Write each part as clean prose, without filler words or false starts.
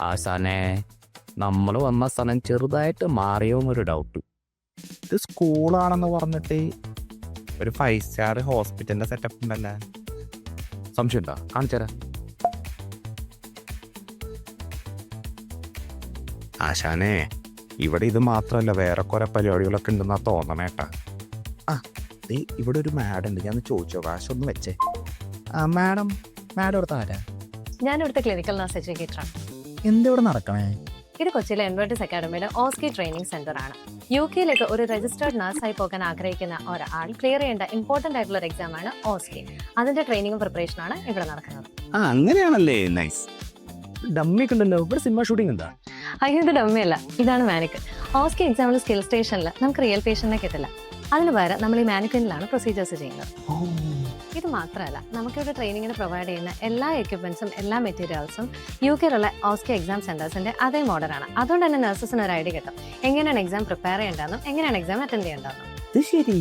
ആശാനെ, നമ്മൾ വന്ന സ്ഥലം ചെറുതായിട്ട് മാറിയോന്നൊരു ഡൗട്ട്. ഇത് സ്കൂളാണെന്ന് പറഞ്ഞിട്ട് ഒരു 5 സ്റ്റാർ ഹോസ്പിറ്റലിന്റെ സെറ്റപ്പ് ഉണ്ടല്ലേ. സംശയം ഉണ്ടോ? കാണിച്ചേരാ. ആശാനെ, ഇവിടെ ഇത് മാത്രമല്ല വേറെ കുറെ പരിപാടികളൊക്കെ ഉണ്ടെന്നാ തോന്നണേട്ടാ. ഇവിടെ ഒരു മാഡം ഉണ്ട്, ഞാൻ ചോദിച്ചോ. കാശ് ഒന്ന് വെച്ചേ. മാഡം എടുത്ത ആരാ? ഞാൻ ഇവിടുത്തെ ക്ലിനിക്കൽ നഴ്സ് എഡ്യൂക്കേറ്ററാണ്. എന്തിവിടെ നടക്കണേ? ഇത് കൊച്ചിയിലെ എൻവേർട്ടിസ് അക്കാഡമിയുടെ ഓസ്കി ട്രെയിനിങ് സെന്റർ ആണ്. UK-ലേക്ക് ഒരു രജിസ്റ്റേർഡ് നഴ്സായി പോകാൻ ആഗ്രഹിക്കുന്ന ഒരാൾ ക്ലിയർ ചെയ്യേണ്ട ഇമ്പോർട്ടന്റ് ആയിട്ടുള്ള ഒരു എക്സാം ആണ് ഓസ്കി. അതിന്റെ ട്രെയിനിങ്ങും പ്രിപ്പറേഷൻ ആണ് ഇവിടെ നടക്കുന്നത്. അങ്ങനെയാണല്ലേ, നൈസ്. ഡമ്മി ഉണ്ടല്ലോ. ഇവിടെ സിനിമ ഷൂട്ടിംഗ് എന്താ? അയ്യോ, ഇത് ഡമ്മിയല്ല, ഇതാണ് മാനിക്കൻ. ഓസ്കി എക്സാമിൽ സ്കിൽ സ്റ്റേഷനിൽ നമുക്ക് റിയൽ പേഷ്യന്റിനെ കിട്ടില്ല. അതിന് പകരം നമ്മൾ ഈ മാനിക്കനിലാണ് പ്രൊസീജിയേഴ്സ് ചെയ്യുന്നത്. ഇത് മാത്രമല്ല, നമുക്കിവിടെ ട്രെയിനിങ്ങിന് പ്രൊവൈഡ് ചെയ്യുന്ന എല്ലാ എക്യുപ്മെന്റ്സും എല്ലാ മെറ്റീരിയൽസും UK-യിലുള്ള ഓസ്കി എക്സാം സെന്റേഴ്സിന്റെ അതേ മോഡലാണ്. അതുകൊണ്ട് തന്നെ നഴ്സസിന് ഒരു ഐഡിയ കിട്ടും എങ്ങനെയാണ് എക്സാം പ്രിപ്പയർ ചെയ്യേണ്ടതെന്നും എങ്ങനെയാണ് എക്സാം അറ്റൻഡ് ചെയ്യേണ്ടതെന്നും. ശരി.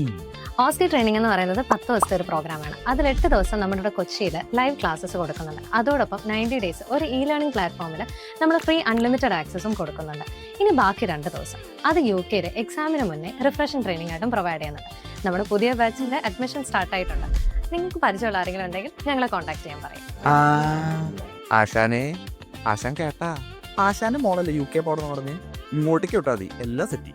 ഓസ്കി ട്രെയിനിങ് എന്ന് പറയുന്നത് 10 ദിവസത്തെ ഒരു പ്രോഗ്രാമാണ്. അതിൽ 8 ദിവസം നമ്മുടെ ഇവിടെ കൊച്ചിയിൽ ലൈവ് ക്ലാസ്സസ് കൊടുക്കുന്നുണ്ട്. അതോടൊപ്പം 90 ഡേയ്സ് ഒരു ലേണിംഗ് പ്ലാറ്റ്ഫോമിൽ നമ്മൾ ഫ്രീ അൺലിമിറ്റഡ് ആക്സസും കൊടുക്കുന്നുണ്ട്. ഇനി ബാക്കി 2 ദിവസം അത് UK-യിൽ എക്സാമിന് മുന്നേ റിഫ്രഷിംഗ് ട്രെയിനിങ് ആയിട്ടും പ്രൊവൈഡ് ചെയ്യുന്നുണ്ട്. നമ്മുടെ പുതിയ ബാച്ചിന്റെ അഡ്മിഷൻ സ്റ്റാർട്ട് ആയിട്ടുണ്ട്. നിങ്ങൾക്ക് പരിചയമുള്ള ആരെങ്കിലും ഉണ്ടെങ്കിൽ ഞങ്ങളെ കോൺടാക്ട് ചെയ്യാൻ പറയും. ആശാൻ കേട്ടാ? ആശാന്റെ മോളല്ലേ UK പോകണമെന്ന് പറഞ്ഞ്? ഇങ്ങോട്ടേക്ക് വിട്ടാ മതി, എല്ലാം സെറ്റ്.